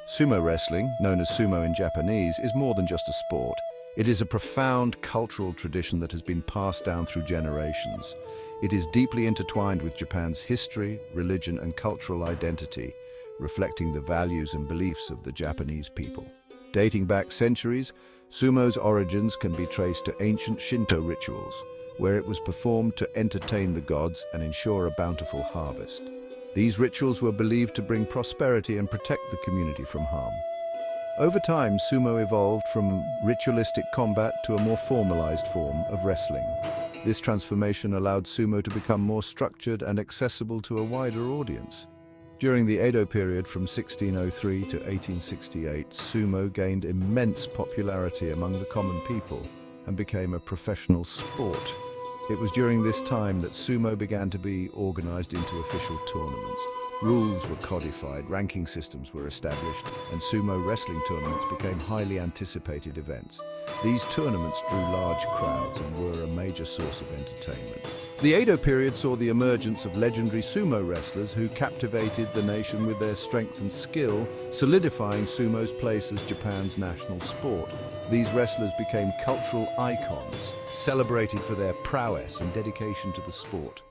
Sumo wrestling, known as sumo in Japanese, is more than just a sport. It is a profound cultural tradition that has been passed down through generations. It is deeply intertwined with Japan's history, religion, and cultural identity, reflecting the values and beliefs of the Japanese people. Dating back centuries, sumo's origins can be traced to ancient Shinto rituals, where it was performed to entertain the gods and ensure a bountiful harvest. These rituals were believed to bring prosperity and protect the community from harm. Over time, sumo evolved from ritualistic combat to a more formalized form of wrestling. This transformation allowed sumo to become more structured and accessible to a wider audience. During the Edo period from 1603 to 1868, sumo gained immense popularity among the common people and became a professional sport. It was during this time that sumo began to be organized into official tournaments. Rules were codified, ranking systems were established, and sumo wrestling tournaments became highly anticipated events. These tournaments drew large crowds and were a major source of entertainment. The Edo period saw the emergence of legendary sumo wrestlers who captivated the nation with their strength and skill, solidifying sumo's place as Japan's national sport. These wrestlers became cultural icons, celebrated for their prowess and dedication to the sport.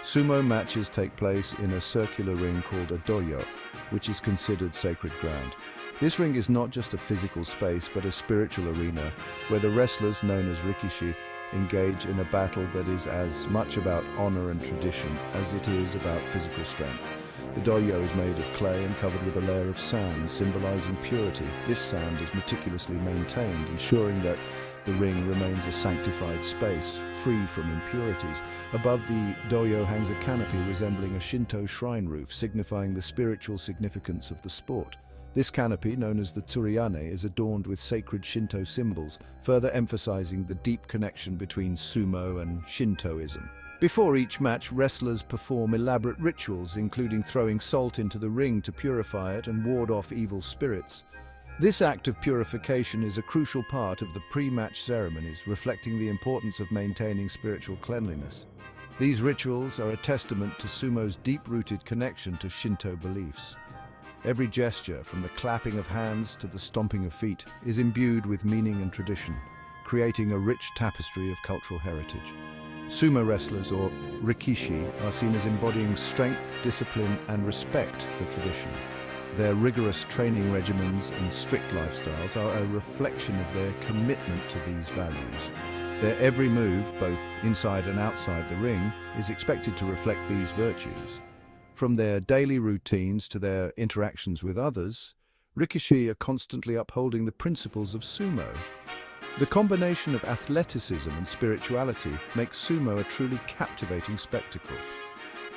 Sumo matches take place in a circular ring called a dohyo, which is considered sacred ground. This ring is not just a physical space, but a spiritual arena where the wrestlers, known as rikishi, engage in a battle that is as much about honor and tradition as it is about physical strength. The dohyo is made of clay and covered with a layer of sand, symbolizing purity. This sand is meticulously maintained, ensuring that the ring remains a sanctified space, free from impurities. Above the dohyo hangs a canopy resembling a Shinto shrine roof, signifying the spiritual significance of the sport. This canopy, known as the tsuriyane, is adorned with sacred Shinto symbols, further emphasizing the deep connection between sumo and Shintoism. Before each match, wrestlers perform elaborate rituals, including throwing salt into the ring to purify it and ward off evil spirits. This act of purification is a crucial part of the pre-match ceremonies, reflecting the importance of maintaining spiritual cleanliness. These rituals are a testament to sumo's deep-rooted connection to Shinto beliefs. Every gesture, from the clapping of hands to the stomping of feet, is imbued with meaning and tradition, creating a rich tapestry of cultural heritage. Sumo wrestlers, or rikishi, are seen as embodying strength, discipline, and respect for tradition. Their rigorous training regimens and strict lifestyles are a reflection of their commitment to these values. Their every move, both inside and outside the ring, is expected to reflect these virtues. From their daily routines to their interactions with others, rikishi are constantly upholding the principles of sumo. The combination of athleticism and spirituality makes sumo a truly captivating spectacle.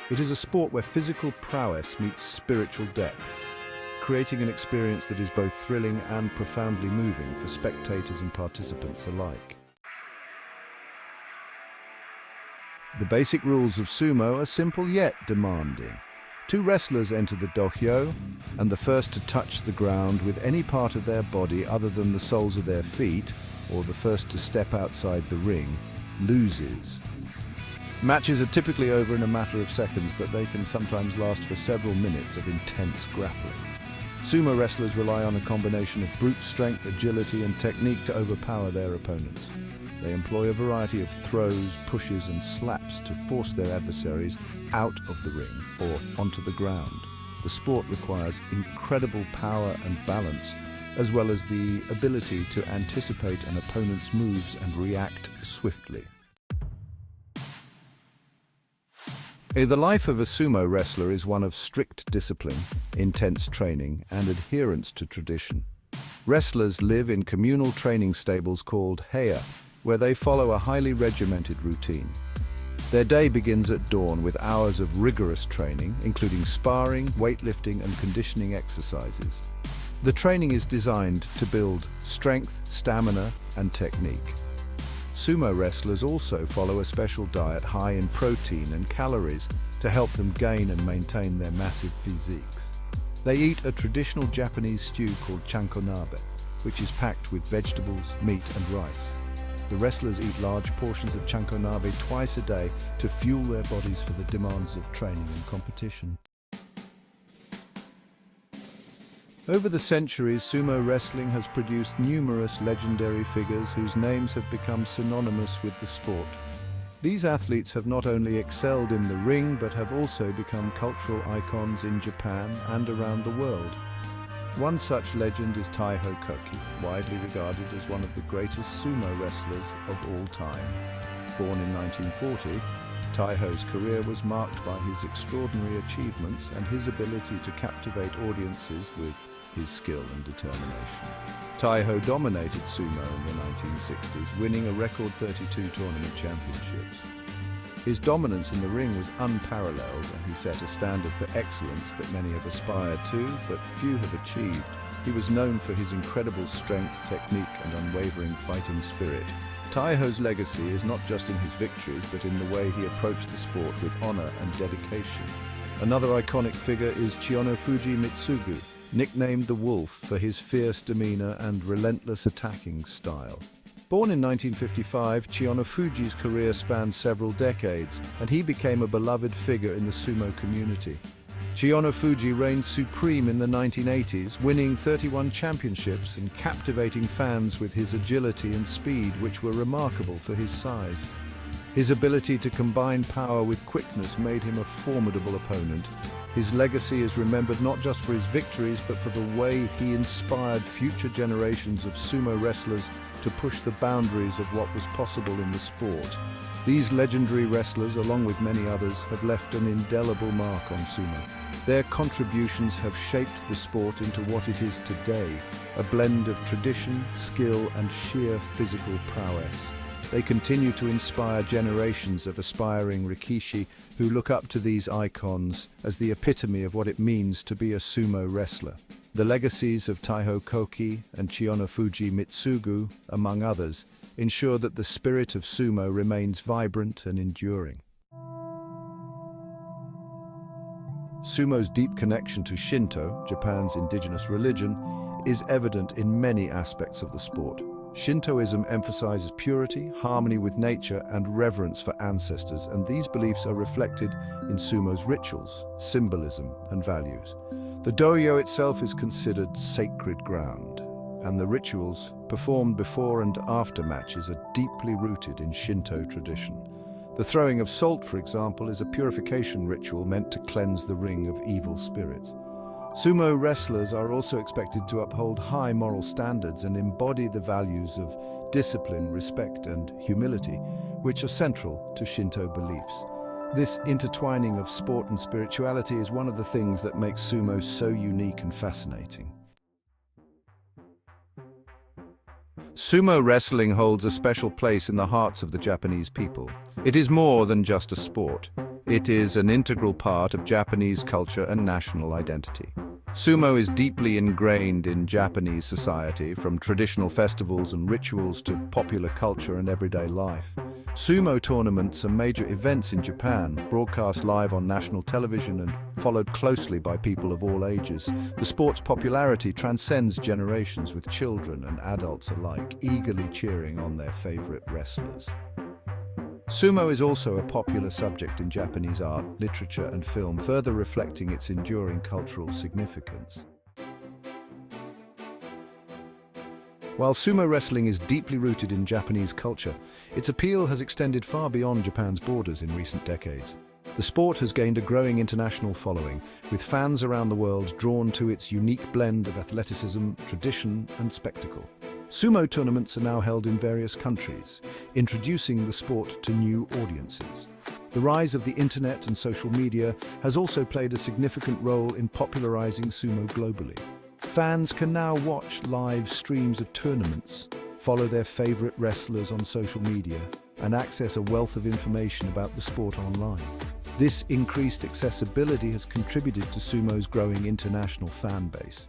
It is a sport where physical prowess meets spiritual depth, creating an experience that is both thrilling and profoundly moving for spectators and participants alike. The basic rules of sumo are simple yet demanding. Two wrestlers enter the dohyo, and the first to touch the ground with any part of their body other than the soles of their feet, or the first to step outside the ring, loses. Matches are typically over in a matter of seconds, but they can sometimes last for several minutes of intense grappling. Sumo wrestlers rely on a combination of brute strength, agility, and technique to overpower their opponents. They employ a variety of throws, pushes, and slaps to force their adversaries out of the ring or onto the ground. The sport requires incredible power and balance, as well as the ability to anticipate an opponent's moves and react swiftly. The life of a sumo wrestler is one of strict discipline, intense training, and adherence to tradition. Wrestlers live in communal training stables called heya, where they follow a highly regimented routine. Their day begins at dawn with hours of rigorous training, including sparring, weightlifting, and conditioning exercises. The training is designed to build strength, stamina, and technique. Sumo wrestlers also follow a special diet high in protein and calories to help them gain and maintain their massive physiques. They eat a traditional Japanese stew called chankonabe, which is packed with vegetables, meat, and rice. The wrestlers eat large portions of chankonabe twice a day to fuel their bodies for the demands of training and competition. Over the centuries, sumo wrestling has produced numerous legendary figures whose names have become synonymous with the sport. These athletes have not only excelled in the ring, but have also become cultural icons in Japan and around the world. One such legend is Taiho Koki, widely regarded as one of the greatest sumo wrestlers of all time. Born in 1940, Taiho's career was marked by his extraordinary achievements and his ability to captivate audiences with his skill and determination. Taiho dominated sumo in the 1960s, winning a record 32 tournament championships. His dominance in the ring was unparalleled, and he set a standard for excellence that many have aspired to, but few have achieved. He was known for his incredible strength, technique, and unwavering fighting spirit. Taiho's legacy is not just in his victories, but in the way he approached the sport with honor and dedication. Another iconic figure is Chiyonofuji Mitsugu, nicknamed the Wolf for his fierce demeanor and relentless attacking style. Born in 1955, Chiyonofuji's career spanned several decades, and he became a beloved figure in the sumo community. Chiyonofuji reigned supreme in the 1980s, winning 31 championships and captivating fans with his agility and speed, which were remarkable for his size. His ability to combine power with quickness made him a formidable opponent. His legacy is remembered not just for his victories, but for the way he inspired future generations of sumo wrestlers to push the boundaries of what was possible in the sport. These legendary wrestlers, along with many others, have left an indelible mark on sumo. Their contributions have shaped the sport into what it is today, a blend of tradition, skill, and sheer physical prowess. They continue to inspire generations of aspiring rikishi who look up to these icons as the epitome of what it means to be a sumo wrestler. The legacies of Taiho Koki and Chiyonofuji Mitsugu, among others, ensure that the spirit of sumo remains vibrant and enduring. Sumo's deep connection to Shinto, Japan's indigenous religion, is evident in many aspects of the sport. Shintoism emphasizes purity, harmony with nature, and reverence for ancestors, and these beliefs are reflected in sumo's rituals, symbolism, and values. The dohyo itself is considered sacred ground, and the rituals performed before and after matches are deeply rooted in Shinto tradition. The throwing of salt, for example, is a purification ritual meant to cleanse the ring of evil spirits. Sumo wrestlers are also expected to uphold high moral standards and embody the values of discipline, respect, and humility, which are central to Shinto beliefs. This intertwining of sport and spirituality is one of the things that makes sumo so unique and fascinating. Sumo wrestling holds a special place in the hearts of the Japanese people. It is more than just a sport. It is an integral part of Japanese culture and national identity. Sumo is deeply ingrained in Japanese society, from traditional festivals and rituals to popular culture and everyday life. Sumo tournaments are major events in Japan, broadcast live on national television and followed closely by people of all ages. The sport's popularity transcends generations, with children and adults alike eagerly cheering on their favorite wrestlers. Sumo is also a popular subject in Japanese art, literature, and film, further reflecting its enduring cultural significance. While sumo wrestling is deeply rooted in Japanese culture, its appeal has extended far beyond Japan's borders in recent decades. The sport has gained a growing international following, with fans around the world drawn to its unique blend of athleticism, tradition, and spectacle. Sumo tournaments are now held in various countries, introducing the sport to new audiences. The rise of the internet and social media has also played a significant role in popularizing sumo globally. Fans can now watch live streams of tournaments, follow their favorite wrestlers on social media, and access a wealth of information about the sport online. This increased accessibility has contributed to sumo's growing international fan base.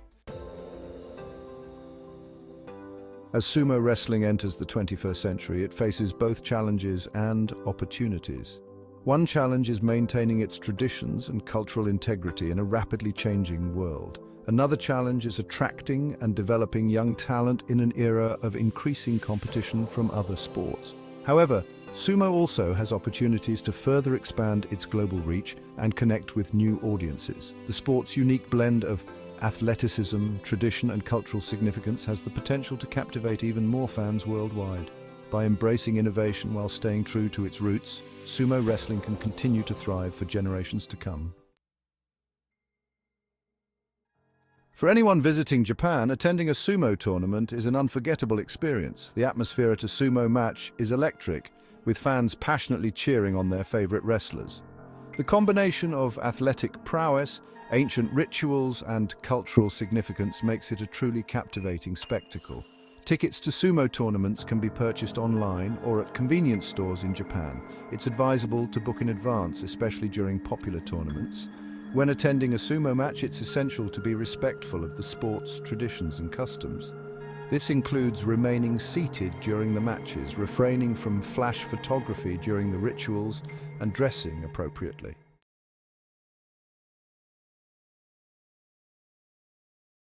As sumo wrestling enters the 21st century, it faces both challenges and opportunities. One challenge is maintaining its traditions and cultural integrity in a rapidly changing world. Another challenge is attracting and developing young talent in an era of increasing competition from other sports. However, sumo also has opportunities to further expand its global reach and connect with new audiences. The sport's unique blend of athleticism, tradition, and cultural significance has the potential to captivate even more fans worldwide. By embracing innovation while staying true to its roots, sumo wrestling can continue to thrive for generations to come. For anyone visiting Japan, attending a sumo tournament is an unforgettable experience. The atmosphere at a sumo match is electric, with fans passionately cheering on their favorite wrestlers. The combination of athletic prowess, ancient rituals, and cultural significance makes it a truly captivating spectacle. Tickets to sumo tournaments can be purchased online or at convenience stores in Japan. It's advisable to book in advance, especially during popular tournaments. When attending a sumo match, it's essential to be respectful of the sport's traditions and customs. This includes remaining seated during the matches, refraining from flash photography during the rituals, and dressing appropriately.